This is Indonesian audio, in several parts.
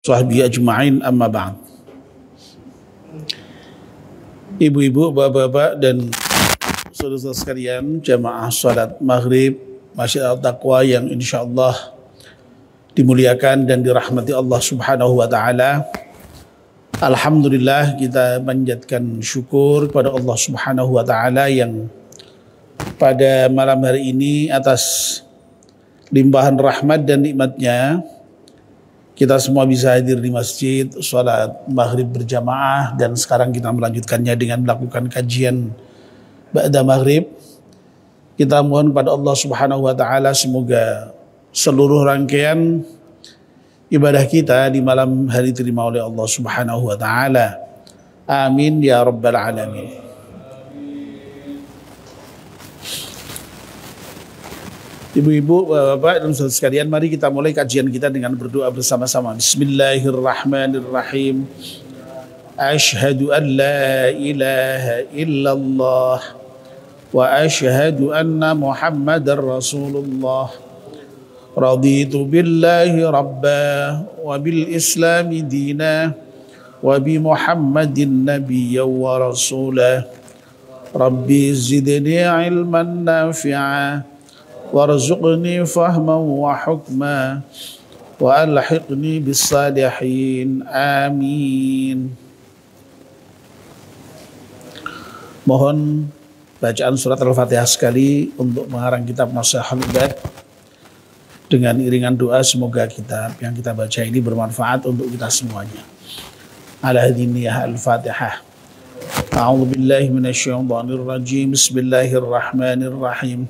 sahbihi ajma'in, amma ba'd. Ibu-ibu, bapak-bapak, dan saudara-saudara sekalian, jamaah salat maghrib Masjid Al-Taqwa yang insyaallah dimuliakan dan dirahmati Allah Subhanahu wa taala. Alhamdulillah, kita panjatkan syukur kepada Allah Subhanahu wa taala yang pada malam hari ini atas limpahan rahmat dan nikmatnya kita semua bisa hadir di masjid, sholat maghrib berjamaah, dan sekarang kita melanjutkannya dengan melakukan kajian ba'da maghrib. Kita mohon kepada Allah Subhanahu wa taala semoga seluruh rangkaian ibadah kita di malam hari diterima oleh Allah Subhanahu wa taala. Amin ya rabbal alamin. Ibu-ibu, bapak-bapak, dan saudara sekalian, mari kita mulai kajian kita dengan berdoa bersama-sama. Bismillahirrahmanirrahim. Asyhadu an la ilaha illallah wa asyhadu anna Muhammadar Rasulullah. Raditu billahi rabba wa bil islami dina wa bi Muhammadin nabiyya wa rasulah. Rabbi zidni ilman nafi'a warzuqni fahman wa hukma wa alhiqni bis salihin. Amin. Mohon bacaan surat Al-Fatihah sekali untuk mengarang kitab Nashihul Ibad dengan iringan doa, semoga kitab yang kita baca ini bermanfaat untuk kita semuanya. Ala hadiniyah Al-Fatihah. A'udzu billahi minasyaitonir rajim. Bismillahirrahmanirrahim.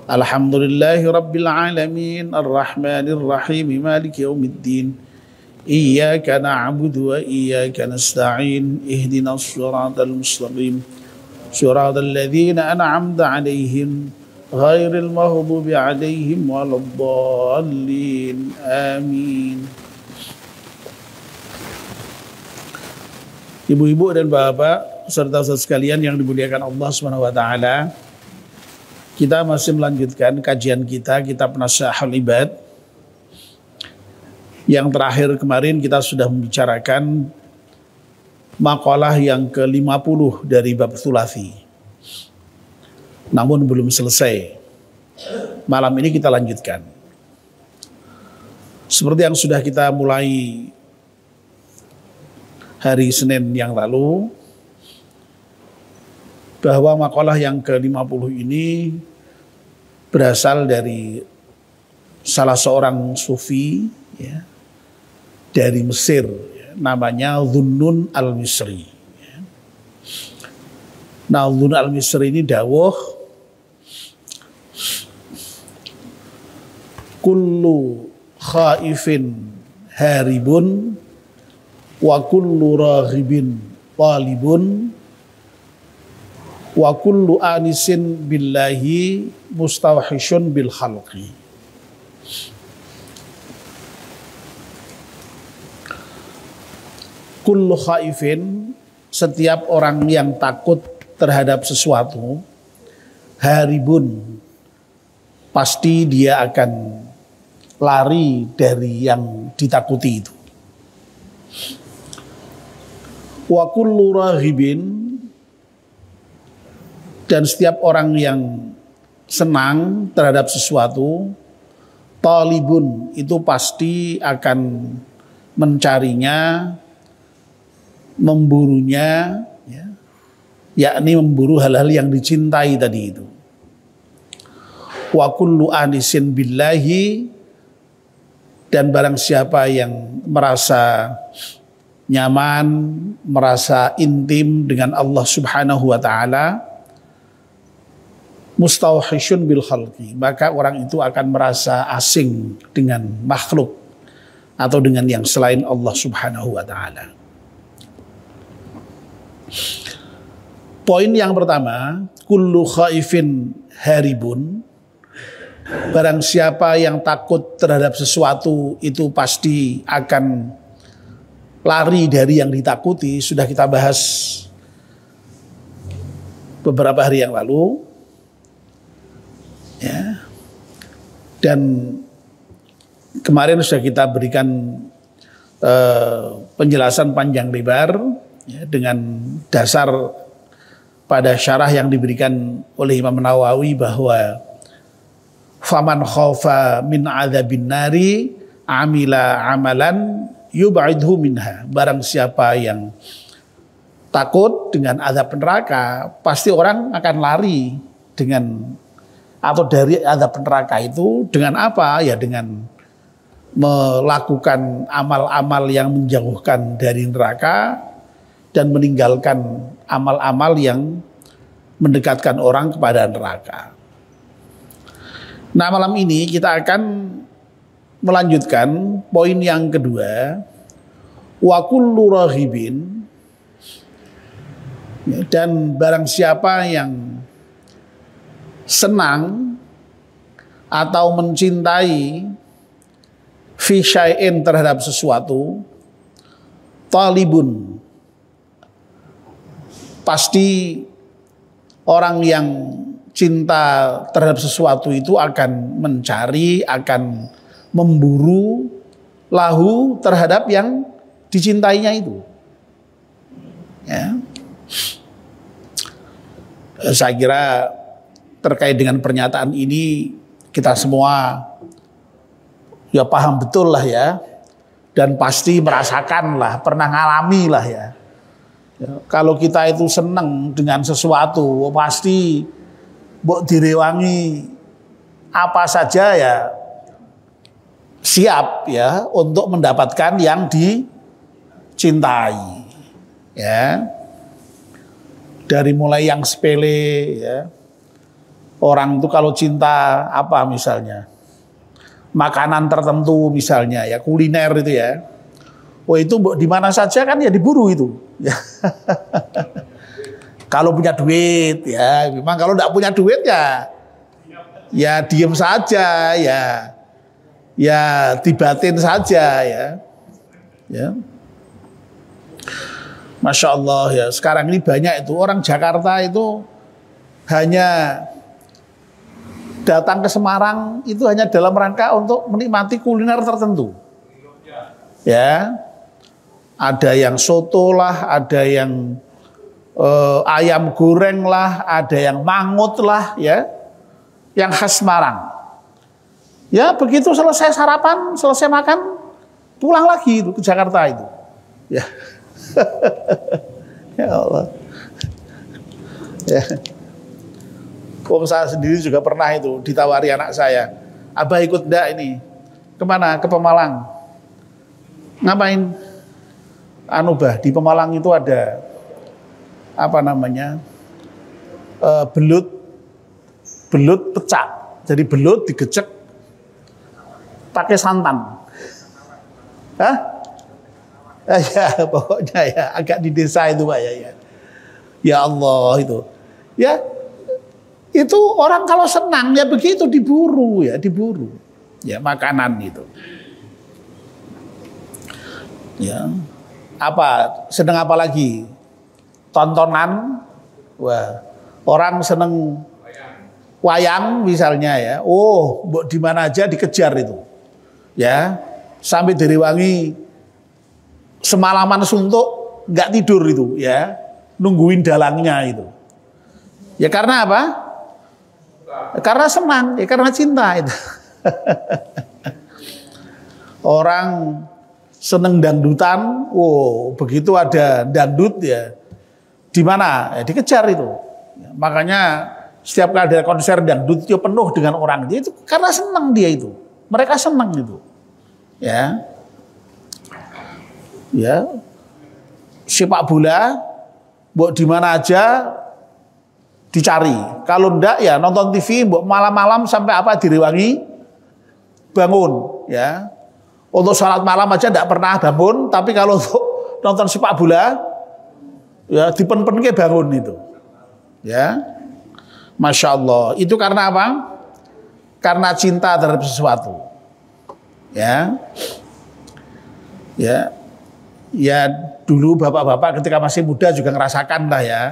Alhamdulillahi rabbil alamin, arrahmanir rahim, maliki yaumiddin. Iyyaka na'budu wa iyyaka nasta'in. Ihdinas shiratal mustaqim. Shiratal ladzina an'amta 'alaihim ghairil maghdubi 'alaihim waladdallin. Amin. Ibu-ibu dan bapak serta saudara sekalian yang dimuliakan Allah Subhanahu wa taala, kita masih melanjutkan kajian kita kitab Nashihul Ibad. Yang terakhir kemarin kita sudah membicarakan makalah yang ke-50 dari bab Thulathi. Namun belum selesai. Malam ini kita lanjutkan. Seperti yang sudah kita mulai hari Senin yang lalu, bahwa makalah yang ke-50 ini berasal dari salah seorang sufi ya, dari Mesir, ya, namanya Dhunnun al-Misri. Ya. Nah, Dhunnun al-Misri ini dawuh, kullu khaifin haribun wa kullu raghibin talibun wa kullu anisin billahi mustawhishun bil khalqi. Kullu khaifin, setiap orang yang takut terhadap sesuatu, haribun, pasti dia akan lari dari yang ditakuti itu. Wa kullu raghibin, dan setiap orang yang senang terhadap sesuatu, talibun, itu pasti akan mencarinya, memburunya, ya, yakni memburu hal-hal yang dicintai tadi itu. Wa kullu anisin billahi, dan barang siapa yang merasa nyaman, merasa intim dengan Allah Subhanahu wa taala, mustawhishun bil khalqi, maka orang itu akan merasa asing dengan makhluk atau dengan yang selain Allah Subhanahu wa taala. Poin yang pertama, kullu khaifin haribun, barang siapa yang takut terhadap sesuatu itu pasti akan lari dari yang ditakuti. Sudah kita bahas beberapa hari yang lalu. Ya. Dan kemarin sudah kita berikan penjelasan panjang lebar ya, dengan dasar pada syarah yang diberikan oleh Imam Nawawi bahwa faman khaufa min adzabin nari amila amalan yub'idhu minha. Barang siapa yang takut dengan azab neraka, pasti orang akan lari dengan atau dari azab neraka itu dengan apa? Ya dengan melakukan amal-amal yang menjauhkan dari neraka dan meninggalkan amal-amal yang mendekatkan orang kepada neraka. Nah, malam ini kita akan melanjutkan poin yang kedua, wa kullu raghibin, dan barang siapa yang senang atau mencintai fi syai'in terhadap sesuatu, talibun, pasti orang yang cinta terhadap sesuatu itu akan mencari, akan memburu lahu terhadap yang dicintainya itu. Ya. Saya kira terkait dengan pernyataan ini kita semua ya paham betul lah ya, dan pasti merasakan lah, pernah ngalami lah ya. Kalau kita itu senang dengan sesuatu, pasti mbok direwangi apa saja ya siap ya untuk mendapatkan yang dicintai. Ya. Dari mulai yang sepele ya. Orang itu kalau cinta apa misalnya? Makanan tertentu misalnya ya, kuliner itu ya. Oh itu di mana saja kan ya diburu itu. Ya. Kalau punya duit ya, memang kalau tidak punya duit ya diem saja ya. Ya dibatin saja ya. Ya. Masya Allah ya, sekarang ini banyak itu orang Jakarta itu hanya datang ke Semarang itu hanya dalam rangka untuk menikmati kuliner tertentu. Ya. Ada yang soto lah, ada yang ayam goreng lah, ada yang mangut lah ya. Yang khas Semarang. Ya, begitu selesai sarapan, selesai makan, pulang lagi itu ke Jakarta itu. Ya. Ya Allah. Ya. Saya sendiri juga pernah itu ditawari anak saya, Abah ikut enggak ini? Kemana? Ke Pemalang. Ngapain? Anu bah, di Pemalang itu ada apa namanya? Belut pecah. Jadi belut digecek pakai santan. Hah? Ya pokoknya ya agak di desa itu Pak ya. Ya Allah itu. Ya. Itu orang kalau senang ya begitu diburu ya, diburu. Ya makanan itu. Ya. Apa? Senang apa lagi? Tontonan. Wah, orang seneng wayang misalnya ya. Oh, di mana aja dikejar itu. Ya. Sampai direwangi semalaman suntuk nggak tidur itu ya. Nungguin dalangnya itu. Ya karena apa? Karena senang, ya karena cinta itu. Orang seneng dangdutan, wow, begitu ada dangdut ya, di mana? Ya, dikejar itu. Ya, makanya setiap kali ada konser dangdut itu penuh dengan orang. Dia itu karena senang dia itu. Mereka senang itu. Ya, ya, sepak bola, buat di mana aja dicari. Kalau enggak ya nonton TV malam-malam sampai apa direwangi bangun ya. Untuk sholat malam aja enggak pernah bangun, tapi kalau untuk nonton sepak bola ya dipen-penke bangun itu. Ya. Masya Allah. Itu karena apa? Karena cinta terhadap sesuatu. Ya. Ya. Ya dulu bapak-bapak ketika masih muda juga ngerasakan lah ya.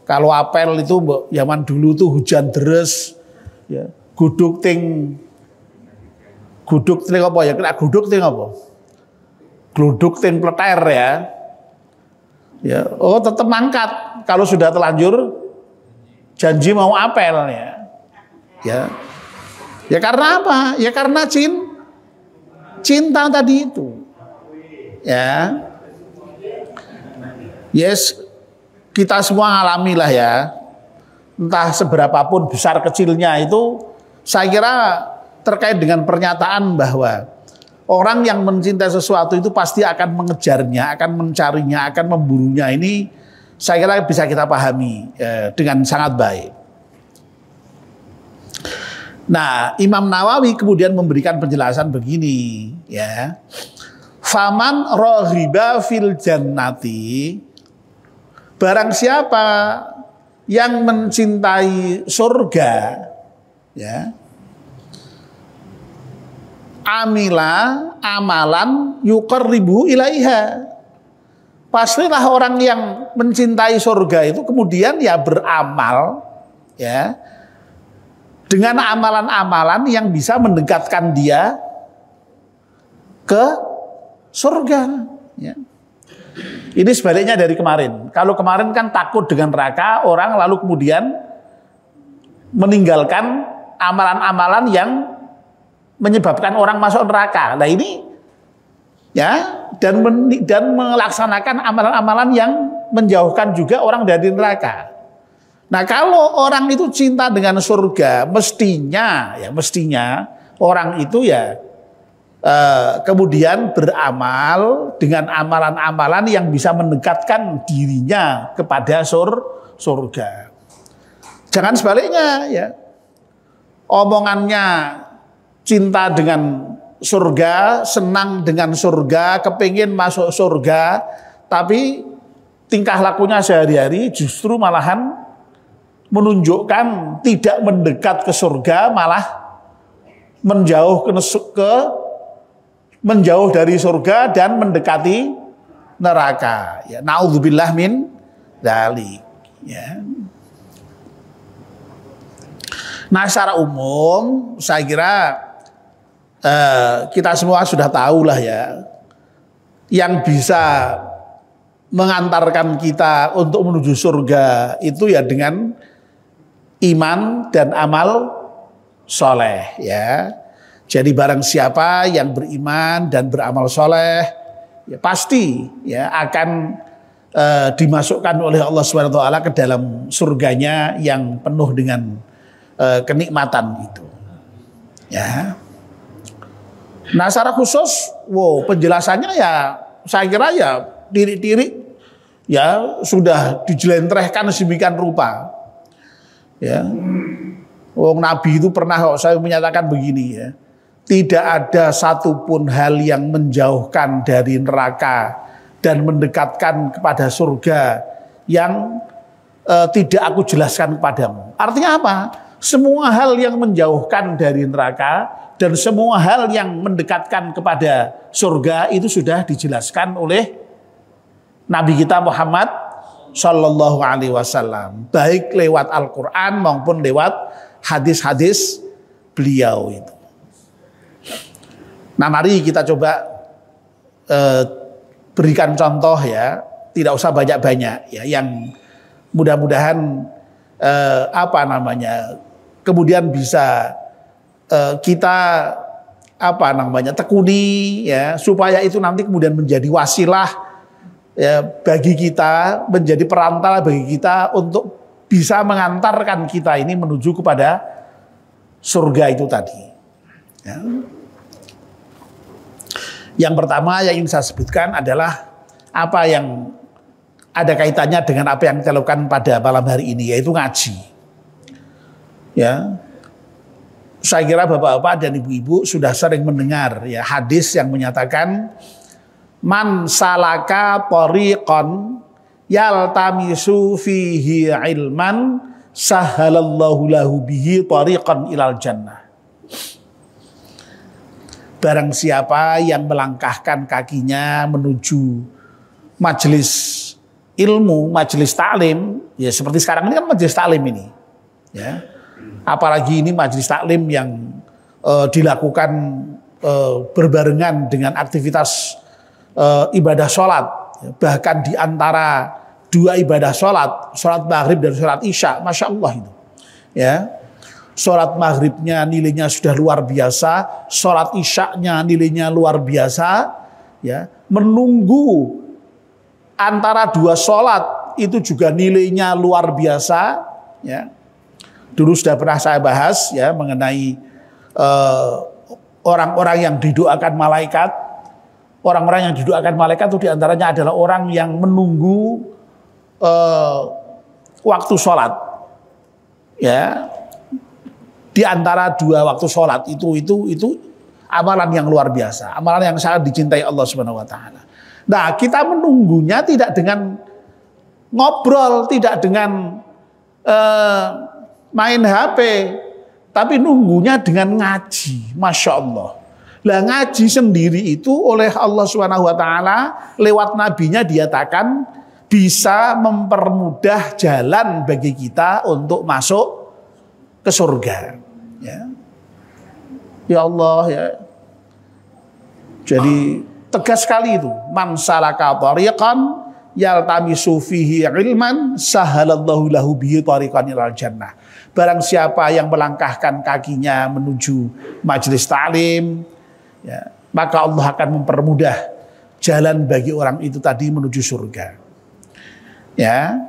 Kalau apel itu zaman dulu tuh hujan deres, ya, guduk ting apa ya? Kena guduk ting apa? gluduk ting pleter ya. Ya, oh tetap mangkat kalau sudah terlanjur janji mau apel ya. Ya. Ya karena apa? Ya karena cinta tadi itu. Ya. Yes, kita semua alami lah ya. Entah seberapapun besar kecilnya itu, saya kira terkait dengan pernyataan bahwa orang yang mencintai sesuatu itu pasti akan mengejarnya, akan mencarinya, akan memburunya. Ini saya kira bisa kita pahami dengan sangat baik. Nah, Imam Nawawi kemudian memberikan penjelasan begini, ya. Faman raghiba fil jannati, barang siapa yang mencintai surga, ya, amila amalan yuqarribu ilaiha. Pastilah orang yang mencintai surga itu kemudian ya beramal, ya, dengan amalan-amalan yang bisa mendekatkan dia ke surga, ya. Ini sebaliknya dari kemarin. Kalau kemarin kan takut dengan neraka, orang lalu kemudian meninggalkan amalan-amalan yang menyebabkan orang masuk neraka. Nah ini ya, dan melaksanakan amalan-amalan yang menjauhkan juga orang dari neraka. Nah, kalau orang itu cinta dengan surga, mestinya orang itu ya kemudian beramal dengan amalan-amalan yang bisa mendekatkan dirinya kepada surga. Jangan sebaliknya ya. Omongannya cinta dengan surga, senang dengan surga, kepingin masuk surga, tapi tingkah lakunya sehari-hari justru malahan menunjukkan tidak mendekat ke surga, malah menjauh dari surga dan mendekati neraka. Ya, naudzubillah min dzalik. Ya. Nah, secara umum saya kira kita semua sudah tahu lah ya, yang bisa mengantarkan kita untuk menuju surga itu ya dengan iman dan amal soleh, ya. Jadi barang siapa yang beriman dan beramal soleh, ya pasti ya akan dimasukkan oleh Allah SWT ke dalam surganya yang penuh dengan kenikmatan itu, ya. Nah, secara khusus, penjelasannya ya saya kira ya tirik-tirik ya sudah dijelentrehkan sedemikian rupa. Ya, Nabi itu pernah saya menyatakan begini ya, tidak ada satupun hal yang menjauhkan dari neraka dan mendekatkan kepada surga yang tidak aku jelaskan kepadamu. Artinya apa? Semua hal yang menjauhkan dari neraka dan semua hal yang mendekatkan kepada surga itu sudah dijelaskan oleh Nabi kita Muhammad Sallallahu Alaihi Wasallam, baik lewat Al-Quran maupun lewat hadis-hadis beliau itu. Nah, mari kita coba berikan contoh ya, tidak usah banyak-banyak ya, yang mudah-mudahan kemudian bisa kita tekuni ya, supaya itu nanti kemudian menjadi wasilah ya bagi kita, menjadi perantara bagi kita untuk bisa mengantarkan kita ini menuju kepada surga itu tadi. Ya. Yang pertama yang ingin saya sebutkan adalah apa yang ada kaitannya dengan apa yang kita lakukan pada malam hari ini, yaitu ngaji. Ya, saya kira bapak-bapak dan ibu-ibu sudah sering mendengar ya hadis yang menyatakan man salaka tariqan yaltamisu fihi ilman sahalallahu lahu bihi tariqan ilal jannah. Barang siapa yang melangkahkan kakinya menuju majelis ilmu, majelis taklim, ya seperti sekarang ini kan majelis taklim ini, ya. Apalagi ini majelis taklim yang dilakukan berbarengan dengan aktivitas ibadah sholat. Bahkan di antara dua ibadah sholat maghrib dan sholat isya, Masya Allah itu. Ya, sholat maghribnya nilainya sudah luar biasa, sholat isyanya nilainya luar biasa. Ya, menunggu antara dua sholat itu juga nilainya luar biasa. Ya, dulu sudah pernah saya bahas ya mengenai orang-orang yang didoakan malaikat. Orang-orang yang didoakan malaikat itu diantaranya adalah orang yang menunggu waktu sholat. Ya, di antara dua waktu sholat itu amalan yang luar biasa, amalan yang sangat dicintai Allah Subhanahu Wa Taala. Nah, kita menunggunya tidak dengan ngobrol, tidak dengan main HP, tapi nunggunya dengan ngaji, Masya Allah. Lah ngaji sendiri itu oleh Allah Subhanahu Wa Taala lewat nabinya dinyatakan bisa mempermudah jalan bagi kita untuk masuk ke surga. Ya Allah ya. Jadi tegas sekali itu. Man salaka tariqan yaltamisu fihi ilman sahalallahu lahu bihi tariqan ilal jannah. Barang siapa yang melangkahkan kakinya menuju majelis taklim, ya, maka Allah akan mempermudah jalan bagi orang itu tadi menuju surga. Ya,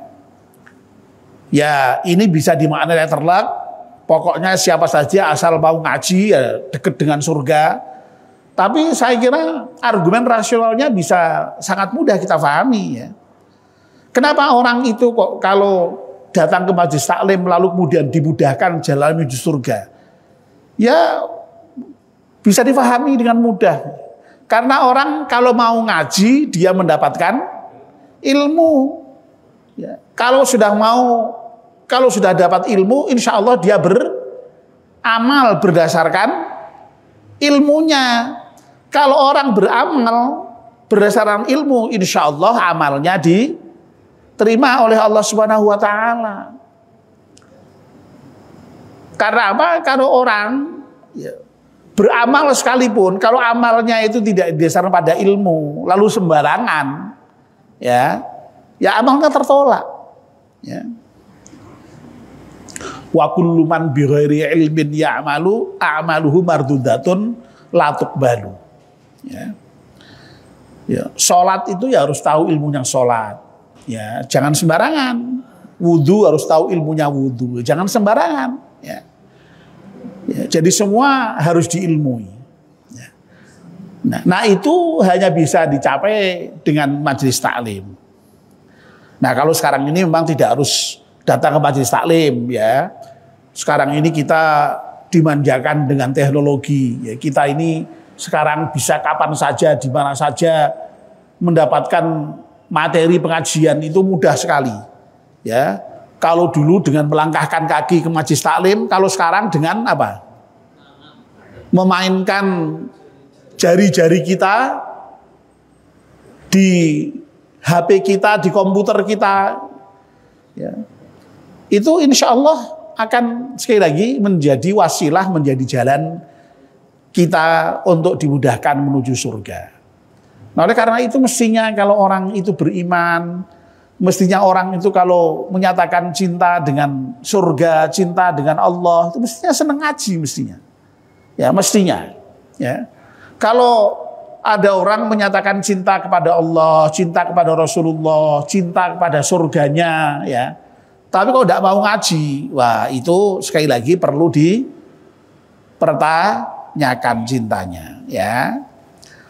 ini bisa dimaknai terlak. Pokoknya siapa saja asal mau ngaji ya dekat dengan surga. Tapi saya kira argumen rasionalnya bisa sangat mudah kita pahami ya. Kenapa orang itu kok kalau datang ke majelis taklim lalu kemudian dimudahkan jalan menuju surga? Ya bisa difahami dengan mudah. Karena orang kalau mau ngaji dia mendapatkan ilmu. Ya. Kalau sudah dapat ilmu, insya Allah dia beramal berdasarkan ilmunya. Kalau orang beramal berdasarkan ilmu, insya Allah amalnya diterima oleh Allah Subhanahu Wa Taala. Karena apa? Kalau orang ya, beramal sekalipun, kalau amalnya itu tidak didasarkan pada ilmu, lalu sembarangan, ya amalnya tertolak. Ya. Wa kullu man bi ghairi ilmin ya'malu a'maluhu mardudatun la tuqbalu. Ya, salat itu ya harus tahu ilmunya salat. Ya, jangan sembarangan. Wudu harus tahu ilmunya wudu. Jangan sembarangan. Ya, jadi semua harus diilmui. Ya. Nah itu hanya bisa dicapai dengan majelis taklim. Nah kalau sekarang ini memang tidak harus datang ke majelis taklim ya. Sekarang ini kita dimanjakan dengan teknologi. Ya, kita ini sekarang bisa kapan saja, di mana saja mendapatkan materi pengajian itu mudah sekali. Ya, kalau dulu dengan melangkahkan kaki ke majelis taklim, kalau sekarang dengan apa? Memainkan jari-jari kita di HP kita, di komputer kita. Ya. Itu insya Allah akan sekali lagi menjadi wasilah, menjadi jalan kita untuk dimudahkan menuju surga. Nah oleh karena itu mestinya kalau orang itu beriman, mestinya orang itu kalau menyatakan cinta dengan surga, cinta dengan Allah, itu mestinya senang ngaji mestinya. Ya mestinya. Ya. Kalau ada orang menyatakan cinta kepada Allah, cinta kepada Rasulullah, cinta kepada surganya, ya. Tapi kalau tidak mau ngaji, wah itu sekali lagi perlu dipertanyakan cintanya, ya.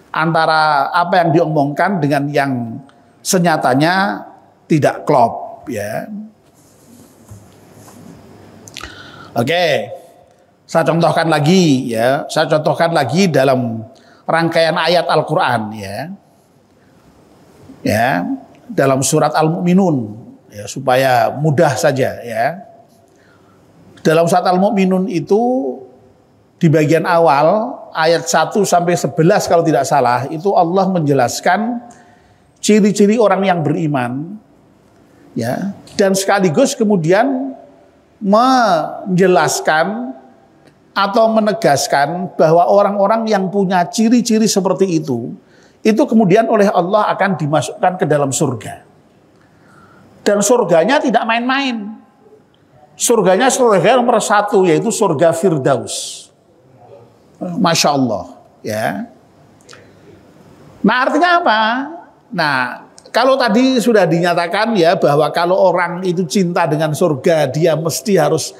Antara apa yang diomongkan dengan yang senyatanya tidak klop, ya. Oke, saya contohkan lagi, ya. Saya contohkan lagi dalam rangkaian ayat Al-Quran, ya, dalam surat Al-Mu'minun. Ya, supaya mudah saja ya. Dalam surat Al-Mu'minun itu di bagian awal ayat 1 sampai 11 kalau tidak salah itu Allah menjelaskan ciri-ciri orang yang beriman ya dan sekaligus kemudian menjelaskan atau menegaskan bahwa orang-orang yang punya ciri-ciri seperti itu itu kemudian oleh Allah akan dimasukkan ke dalam surga. Dan surganya tidak main-main. Surganya surga nomor 1, yaitu surga Firdaus. Masya Allah. Ya. Nah, artinya apa? Nah, kalau tadi sudah dinyatakan ya bahwa kalau orang itu cinta dengan surga, dia mesti harus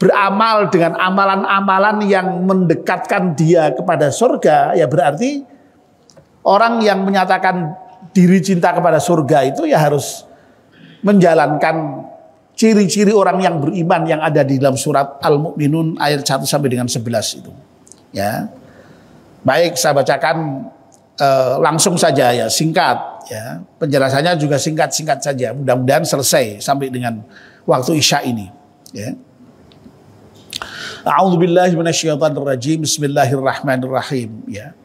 beramal dengan amalan-amalan yang mendekatkan dia kepada surga, ya berarti orang yang menyatakan diri cinta kepada surga itu ya harus menjalankan ciri-ciri orang yang beriman yang ada di dalam surat Al-Mu'minun ayat 1 sampai dengan 11 itu. Ya. Baik, saya bacakan langsung saja ya, singkat ya. Penjelasannya juga singkat-singkat saja. Mudah-mudahan selesai sampai dengan waktu Isya ini, ya. A'udzubillahi minasyaitonirrajim. Bismillahirrahmanirrahim, ya.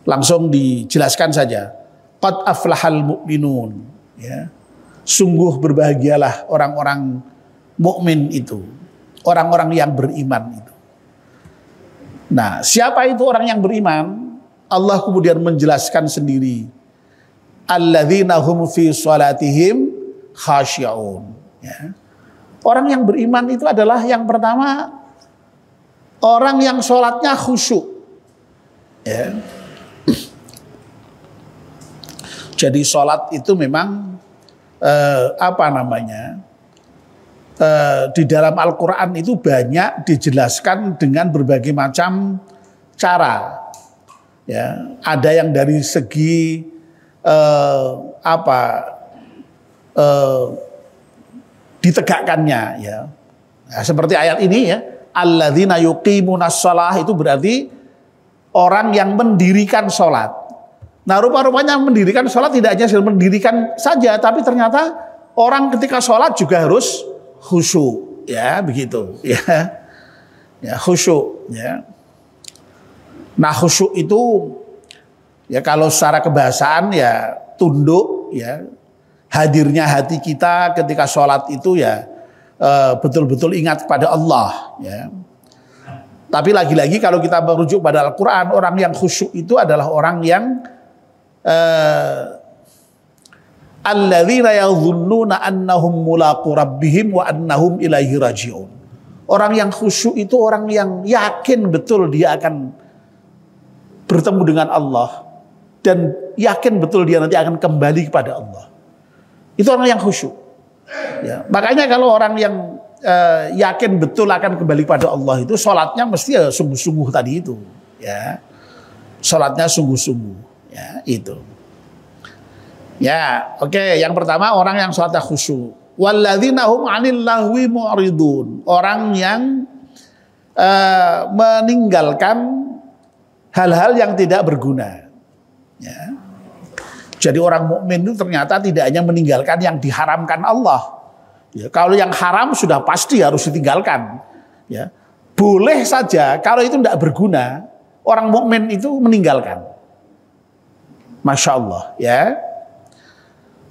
Langsung dijelaskan saja. Qad aflahal mu'minun, ya. Sungguh berbahagialah orang-orang mukmin itu, orang-orang yang beriman itu. Nah, siapa itu orang yang beriman? Allah kemudian menjelaskan sendiri. Alladzina hum fi shalatihim khashi'un. Ya. Orang yang beriman itu adalah yang pertama orang yang sholatnya khusyuk. Ya. Jadi sholat itu memang di dalam Al-Quran itu banyak dijelaskan dengan berbagai macam cara. Ya, ada yang dari segi ditegakkannya, ya. Nah, seperti ayat ini ya, alladzina yuqimunas shalah, itu berarti orang yang mendirikan sholat. Nah, rupa-rupanya mendirikan sholat tidak hanya mendirikan saja, tapi ternyata orang ketika sholat juga harus khusyuk, ya begitu, ya, ya khusyuk, ya. Nah, khusyuk itu ya kalau secara kebahasaan ya tunduk, ya, hadirnya hati kita ketika sholat itu ya betul-betul ingat kepada Allah, ya. Tapi lagi-lagi kalau kita merujuk pada Al-Quran, orang yang khusyuk itu adalah orang yang alladzina yadhunnuna annahum mulaqu rabbihim wa annahum ilaihi raji'un. Orang yang khusyuk itu orang yang yakin betul dia akan bertemu dengan Allah dan yakin betul dia nanti akan kembali kepada Allah. Itu orang yang khusyuk. Ya, makanya kalau orang yang yakin betul akan kembali kepada Allah itu sholatnya mesti ya sungguh-sungguh tadi itu, ya. Sholatnya sungguh-sungguh. Ya, itu. Ya, oke. Yang pertama orang yang sholatnya khusyuk. Walladzina hum 'anil lahwi mu'ridun. Orang yang meninggalkan hal-hal yang tidak berguna. Ya. Jadi orang mukmin itu ternyata tidak hanya meninggalkan yang diharamkan Allah. Ya, kalau yang haram sudah pasti harus ditinggalkan. Ya. Boleh saja kalau itu tidak berguna, orang mukmin itu meninggalkan. Masya Allah, ya.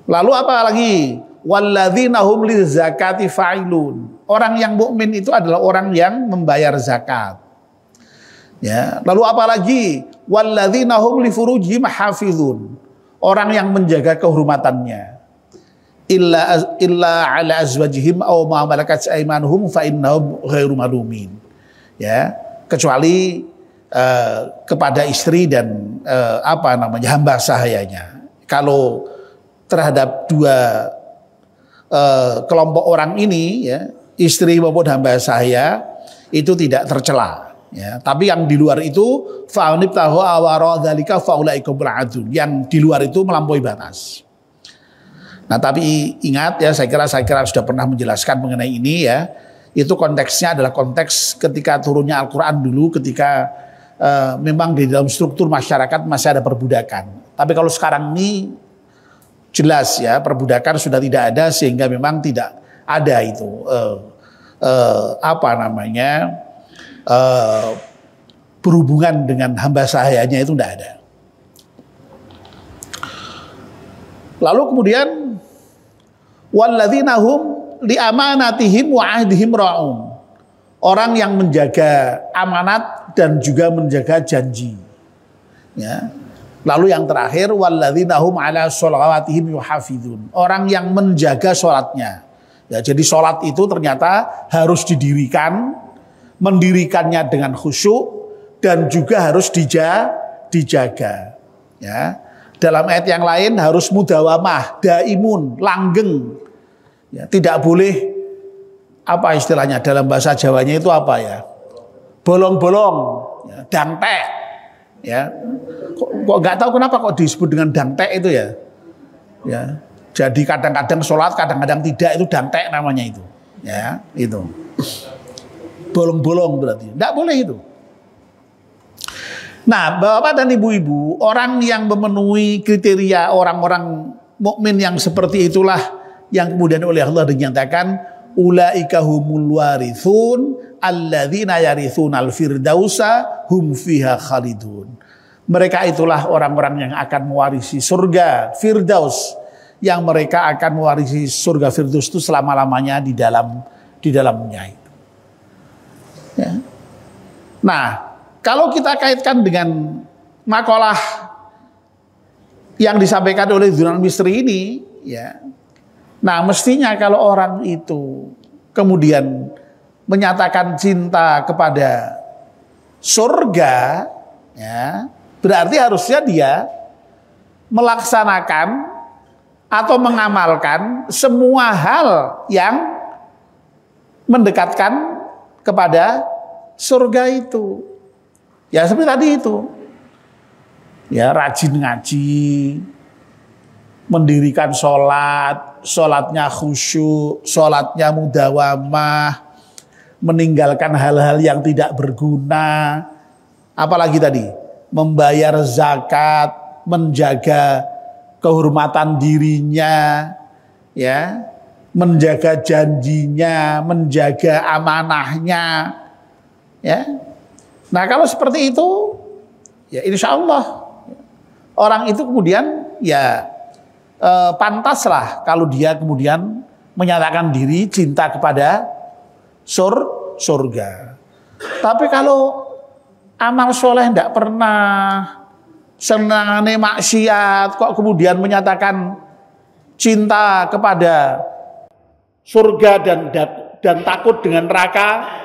Lalu apa lagi? Walladzina hum lizakati fa'ilun. Orang yang mukmin itu adalah orang yang membayar zakat. Ya. Lalu apa lagi? Walladzina hum li furujihim hafizun. Orang yang menjaga kehormatannya. Illa ala azwajihim aw ma malakat aymanuhum fa innahum ghairu malumin. Ya, kecuali kepada istri dan hamba sahayanya. Kalau terhadap dua kelompok orang ini, ya, istri maupun hamba sahaya, itu tidak tercela. Ya, tapi yang di luar itu fa'anibtahu awara dzalika faulaikum adun. Yang di luar itu melampaui batas. Nah, tapi ingat ya, saya kira sudah pernah menjelaskan mengenai ini ya. Itu konteksnya adalah konteks ketika turunnya Al-Quran dulu, ketika memang di dalam struktur masyarakat masih ada perbudakan. Tapi kalau sekarang ini jelas ya, perbudakan sudah tidak ada, sehingga memang tidak ada itu berhubungan dengan hamba sahayanya itu tidak ada. Lalu kemudian walladzina hum li amanatihim wa ahdihim ra'un. Orang yang menjaga amanat dan juga menjaga janji. Ya. Lalu yang terakhir, walladzina hum ala sholawatihim yuhafizun. Orang yang menjaga sholatnya. Ya, jadi sholat itu ternyata harus didirikan, mendirikannya dengan khusyuk dan juga harus dijaga. Ya. Dalam ayat yang lain harus mudawamah, daimun, langgeng. Ya, tidak boleh apa istilahnya dalam bahasa Jawanya itu apa ya? Bolong-bolong, ya, dangtek. Ya. Kok nggak tahu kenapa kok disebut dengan dangtek itu ya. Ya. Jadi kadang-kadang sholat, kadang-kadang tidak, itu dangtek namanya itu. Ya, itu. Bolong-bolong berarti. Tidak boleh itu. Nah, Bapak dan Ibu-ibu, orang yang memenuhi kriteria orang-orang mukmin yang seperti itulah yang kemudian oleh Allah dinyatakan ulaika humul warithun alladzina yarithunal firdausa hum fiha khalidun. Mereka itulah orang-orang yang akan mewarisi surga Firdaus, yang mereka akan mewarisi surga Firdaus itu selama-lamanya di dalamnya itu. Ya. Nah, kalau kita kaitkan dengan makalah yang disampaikan oleh Dzunun Misri ini, ya. Nah, mestinya kalau orang itu kemudian menyatakan cinta kepada surga, ya, berarti harusnya dia melaksanakan atau mengamalkan semua hal yang mendekatkan kepada surga itu. Ya seperti tadi itu. Ya rajin ngaji, mendirikan sholat, sholatnya khusyuk, sholatnya mudawamah, meninggalkan hal-hal yang tidak berguna. Apalagi tadi, membayar zakat, menjaga kehormatan dirinya, ya, menjaga janjinya, menjaga amanahnya, ya. Nah kalau seperti itu, ya insya Allah orang itu kemudian ya pantaslah kalau dia kemudian menyatakan diri cinta kepada surga. Tapi kalau amal soleh tidak pernah, senangane maksiat, kok kemudian menyatakan cinta kepada surga dan takut dengan neraka,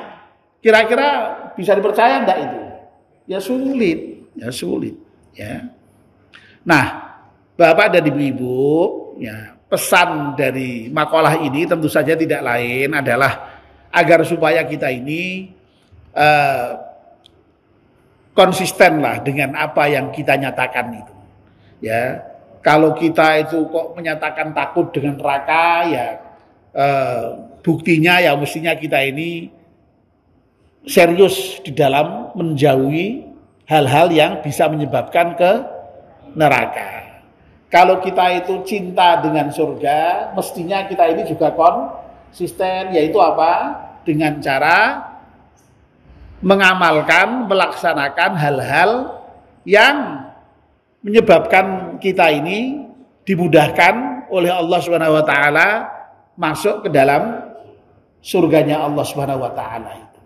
kira-kira bisa dipercaya enggak itu? Ya sulit, ya. Nah, Bapak dan Ibu-ibu, ya, pesan dari makalah ini tentu saja tidak lain adalah agar supaya kita ini konsistenlah dengan apa yang kita nyatakan itu. Ya, kalau kita itu kok menyatakan takut dengan neraka, ya buktinya ya mestinya kita ini serius di dalam menjauhi hal-hal yang bisa menyebabkan ke neraka. Kalau kita itu cinta dengan surga, mestinya kita ini juga konsisten, yaitu apa? Dengan cara mengamalkan, melaksanakan hal-hal yang menyebabkan kita ini dimudahkan oleh Allah Subhanahu wa taala masuk ke dalam surganya Allah Subhanahu wa taala itu.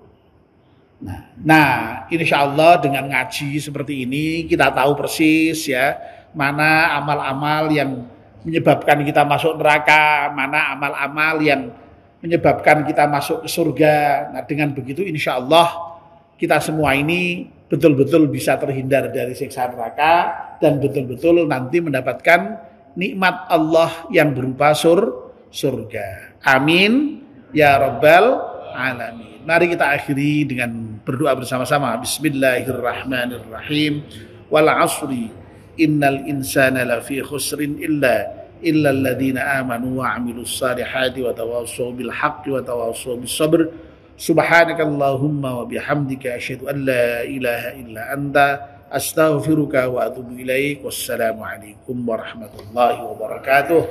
Nah, insyaallah dengan ngaji seperti ini kita tahu persis ya mana amal-amal yang menyebabkan kita masuk neraka, mana amal-amal yang menyebabkan kita masuk ke surga. Nah, dengan begitu insyaallah kita semua ini betul-betul bisa terhindar dari siksa neraka dan betul-betul nanti mendapatkan nikmat Allah yang berupa surga. Amin ya rabbal alamin. Mari kita akhiri dengan berdoa bersama-sama. Bismillahirrahmanirrahim. Wal 'ashri innal insana lafi khusrin illa alladziina aamanu wa 'amilus shalihati wa tawassaw bil haqqi wa tawassaw bis sabr. Subhanakallahumma wa bihamdika asyhadu an la ilaha illa anta astaghfiruka wa atubu ilaik. Wassalamu alaikum warahmatullahi wabarakatuh.